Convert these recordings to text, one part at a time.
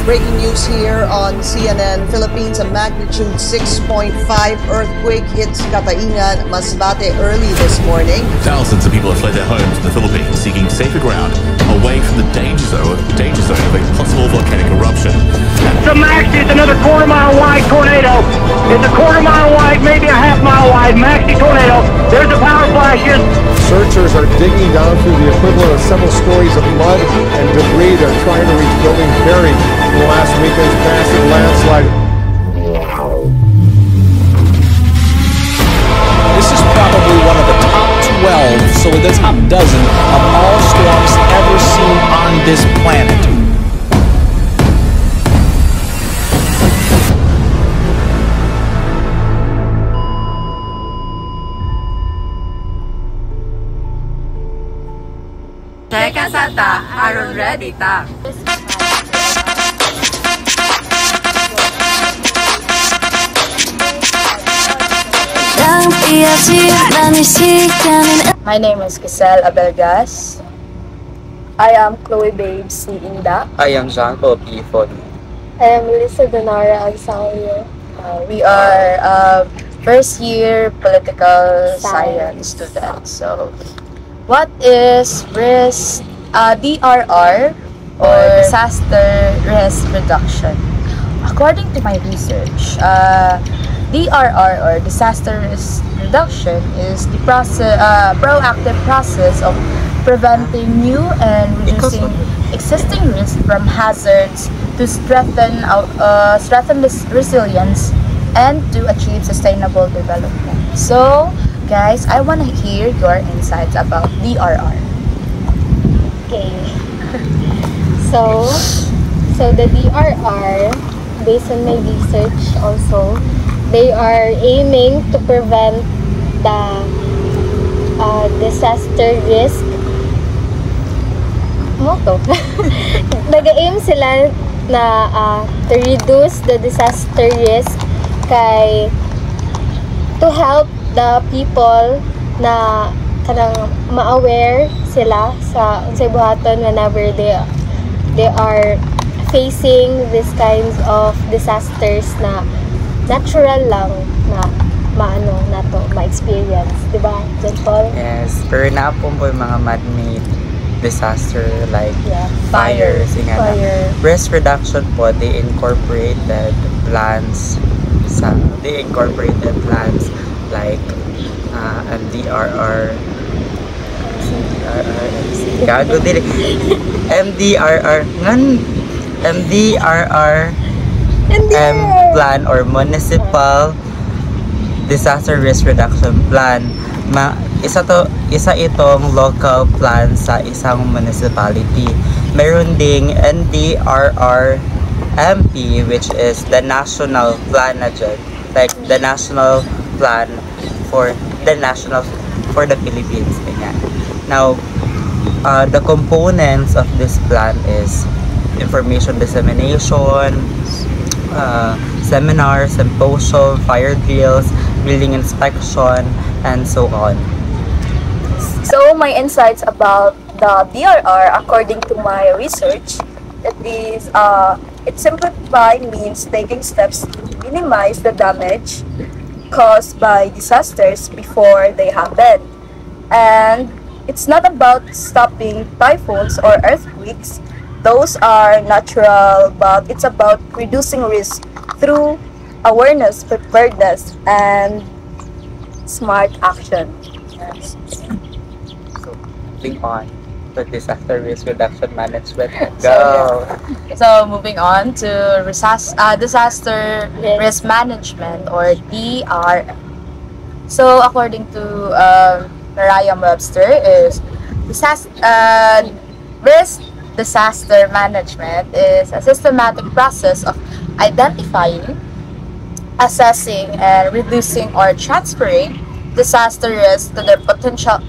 breaking news here on CNN Philippines. A magnitude 6.5 earthquake hits Cataingan, Masbate early this morning. Thousands of people have fled their homes in the Philippines, seeking safer ground away from the danger zone of a possible volcanic eruption. So Maxie, it's another quarter-mile wide tornado. It's a quarter-mile wide, maybe a half-mile wide. Maxie tornado. There's the power flashes. Searchers are digging down through the equivalent of several stories of mud and debris. They're trying to reach buildings buried in last weekend's massive landslide. This is probably one of the top 12, so the top dozen of all storms ever seen on this planet. Teka sa ta, aron ready ta. My name is Giselle Abelgas. I am Chloe Babe C. Inda. I am Jean-Paul P. Fon. I am Melissa Donara Agsario. We are first year political science students. So, what is DRR or disaster risk reduction? According to my research, DRR or disaster risk reduction is the proactive process of preventing new and reducing existing risks from hazards to strengthen resilience and to achieve sustainable development. So, guys, I want to hear your insights about DRR. Okay. So the DRR, based on my research also, they are aiming to prevent the disaster risk. Nag-aim sila na to reduce the disaster risk to help the people na kanang ma-aware sila sa unsay buhaton whenever they are facing these kinds of disasters na natural lang na ma-experience, di ba, John Paul? Yes, pero na po yung mga man-made disaster like fires. Risk reduction po, they incorporated plans like MDRR plan or municipal disaster risk reduction plan. Isa itong local plan sa isang municipality. Meron ding NDRR MP, which is the national plan na dyan, like the national plan for the Philippines. Now, the components of this plan is information dissemination, seminars, symposium, fire drills, building inspection, and so on. So my insights about the DRR, according to my research, it simplified means taking steps to minimize the damage caused by disasters before they happen. And it's not about stopping typhoons or earthquakes. Those are natural, but it's about reducing risk through awareness, preparedness, and smart action. Yes. So, moving on to disaster risk reduction management. Go! So moving on to disaster risk management or DRM. So according to Merriam-Webster, is risk disaster management is a systematic process of identifying, assessing, and reducing or transferring disaster risks to their potential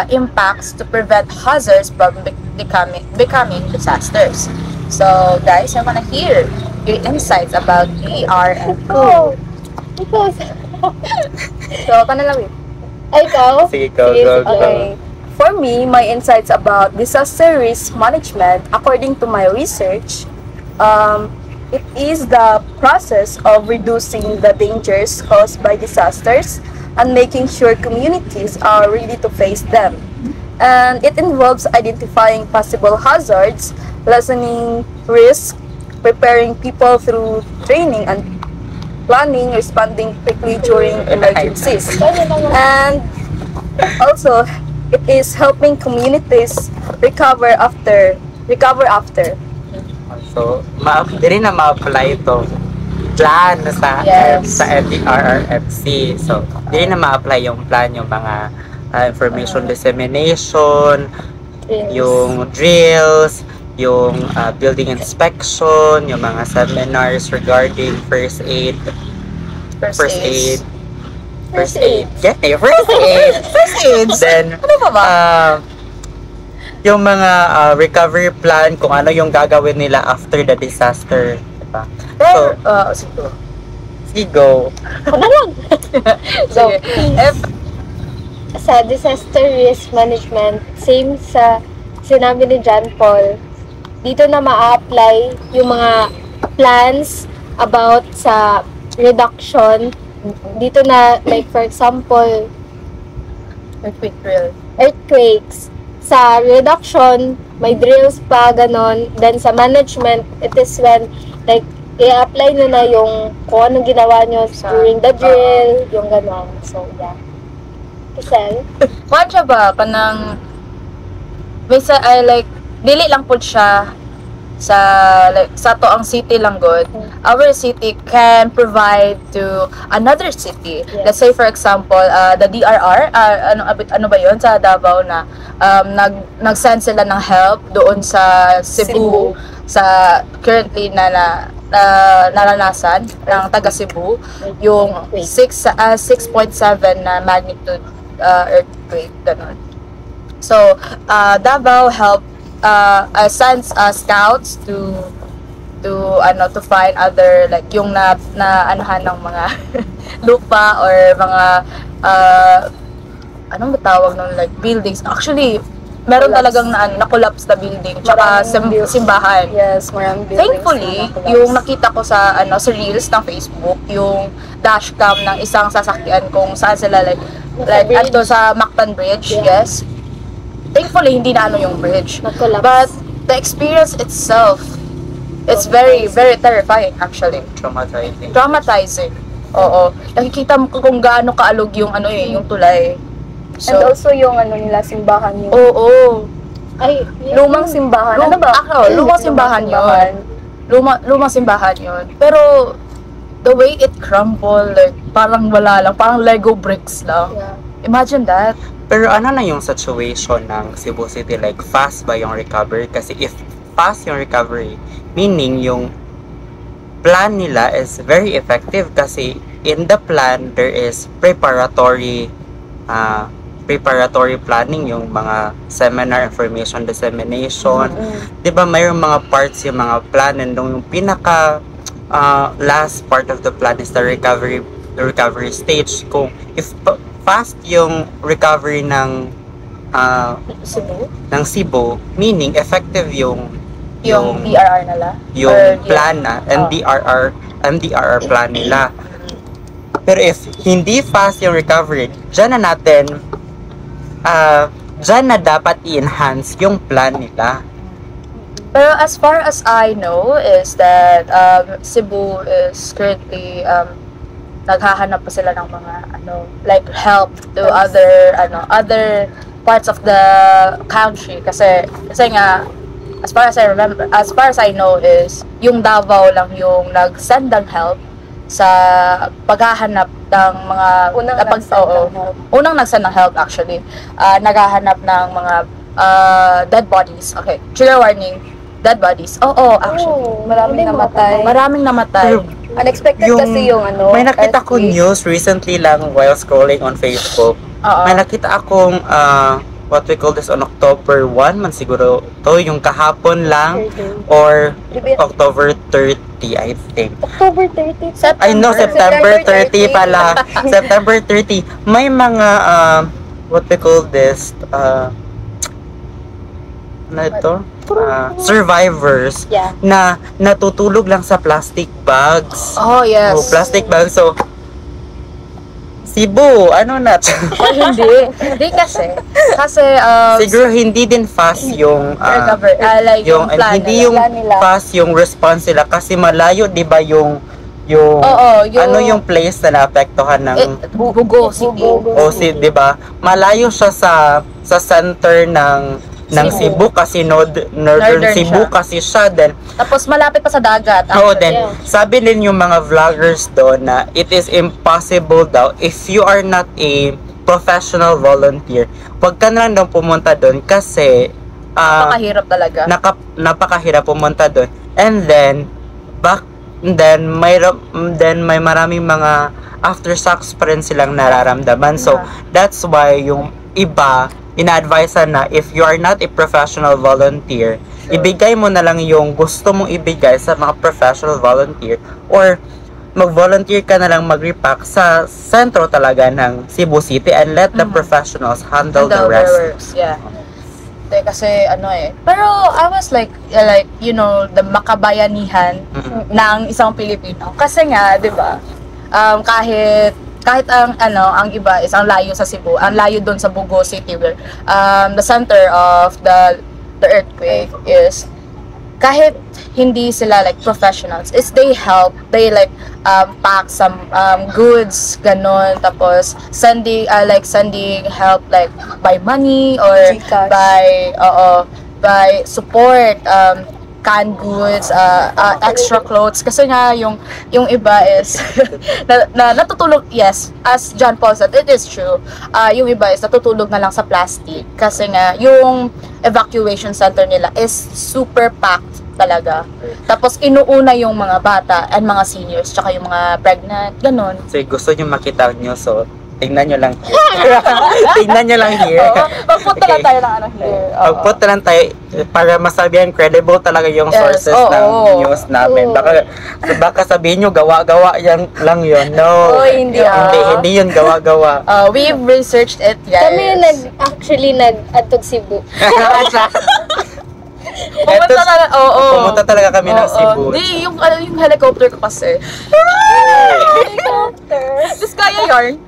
impacts to prevent hazards from becoming disasters. So, guys, I want to hear your insights about DRM. Go! So, ako na lang. Ay, ikaw? Sige, go. Okay. for me, my insights about disaster risk management, according to my research, it is the process of reducing the dangers caused by disasters and making sure communities are ready to face them. And it involves identifying possible hazards, lessening risk, preparing people through training and planning, responding quickly during emergencies. And also, it is helping communities recover after. So, dili na ma-apply ito plan sa sa NDRRMC. So, dili na ma-apply yung plan, yung mga information dissemination, yung drills, yung building inspection, yung mga seminars regarding first aid. First aid. Then, yung mga recovery plan, kung ano yung gagawin nila after the disaster. Diba? So, sige, go. So, if sa disaster risk management, same sa sinabi ni John Paul, dito na ma-apply yung mga plans about sa reduction. Dito na, like for example, earthquakes. Sa reduction, may drills pa, ganon. Then sa management, it is when, like, i-apply nyo na yung kung anong ginawa nyo during the drill, yung ganon. So, yeah. Kisel? Kuhan siya ba? Kanang, bisa ay like, dili lang po siya sa, like, sa to ang city lang good. Our city can provide to another city. Yes. Let's say, for example, the DRR, ano ba yun, sa Davao na, nag-send sila ng help doon sa Cebu. Sa currently na naranasan ng taga Cebu, yung 6.7 na magnitude earthquake, ganun. So, Davao helped sends scouts to find other, like, yung na anuhan ng mga lupa or mga anong matawag ng, like, buildings. Actually, meron talagang na-collapse na building, tsaka simbahan. Yes, maraming buildings. Thankfully, yung nakita ko sa sa reels ng Facebook, yung dashcam ng isang sasakyan kung saan sila, like ato sa Mactan Bridge, yes. Thankfully, hindi na yung bridge. But the experience itself, it's very, very terrifying, actually. Traumatizing. Oo. Nakikita mo kung gaano kaalog yung yung tulay. So, and also yung nila, simbahan yun. Oo. Ay, lumang simbahan. Ano ba? Lumang simbahan yun. Lumang simbahan yun. Pero, the way it crumbled, like, parang wala lang. Parang Lego bricks lang. Yeah. Imagine that. Pero ano na yung situation ng Cebu City? Like, fast ba yung recovery? Kasi if fast yung recovery, meaning yung plan nila is very effective kasi in the plan, there is preparatory planning, yung mga seminar, information dissemination. Diba mayroong mga parts yung mga plan, and yung pinaka last part of the plan is the recovery stage. Kung if fast yung recovery ng Cebu, meaning effective yung DRR nila, yung plan na MDRR plan nila. Pero if hindi fast yung recovery, dyan na dapat i-enhance yung plan nila. Pero as far as I know is that Cebu is currently naghahanap pa sila ng mga like help to other parts of the country kasi nga as far as I know is yung Davao lang yung nag-send ng help sa paghahanap ng mga unang nag-send ng help actually. Naghahanap ng mga dead bodies. Okay, trigger warning. Dead bodies. Actually. Maraming namatay. Unexpected kasi yung may nakita ko news recently lang while scrolling on Facebook. May nakita akong what we call this on October 1 man siguro to, yung kahapon lang or October 30 I think. October 30? September 30 pala. September 30. May mga what we call this ano ito? Survivors Yeah. na natutulog lang sa plastic bags. Oh, yes. Plastic bags. So, Cebu, ano na? Or hindi. Hindi kasi. Kasi, Siguro hindi din fast yung like yung plan hindi yung fast yung response nila kasi malayo 'di ba yung ano yung place na naapektuhan ng Bugo City. o si 'di ba? Malayo siya sa center ng Cebu kasi northern Cebu siya. kasi siya then Tapos malapit pa sa dagat. then sabi din yung mga vloggers doon na it is impossible daw if you are not a professional volunteer. Huwag ka na lang daw pumunta doon kasi napakahirap talaga. Napakahirap pumunta doon. And then may maraming mga aftershocks pa rin silang nararamdaman. So that's why yung iba ina-advise na if you are not a professional volunteer, ibigay mo na lang yung gusto mong ibigay sa mga professional volunteer or mag-volunteer ka na lang mag-repack sa sentro talaga ng Cebu City and let the professionals handle the rest. Yeah. Kasi pero I was like you know, the makabayanihan ng isang Pilipino. Kasi nga, 'di ba? Kahit ang iba is ang layo sa Cebu, ang layo doon sa Bugo City where the center of the earthquake is, kahit hindi sila like professionals, is they pack some goods, ganon, tapos sending help like by money or by support, canned goods, extra clothes, kasi nga yung iba is natutulog, yes, as John Paul said, it is true, yung iba is natutulog na lang sa plastic kasi nga yung evacuation center nila is super packed talaga. Tapos inuuna yung mga bata and mga seniors tsaka yung mga pregnant, ganon. So gusto nyo makita nyo, so tingnan nyo lang here. Tingnan nyo lang here. Magpunta lang tayo ng here. Magpunta lang tayo para masabihan credible talaga yung sources ng news namin. Baka sabihin nyo gawa-gawa yan lang yun. No. Hindi yun gawa-gawa. We've researched it, guys. Kami nag-atog Cebu. Pumunta talaga kami ng Cebu. Di, yung helicopter ko kasi. Helicopter. Just kaya yarn.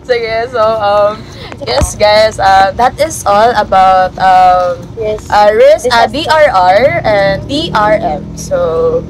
Sige, so, yes guys, that is all about DRR and DRM. So,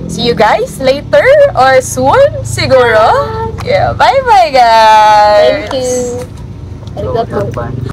see you guys later or soon, siguro. Yeah, bye-bye guys! Thank you. Arigato.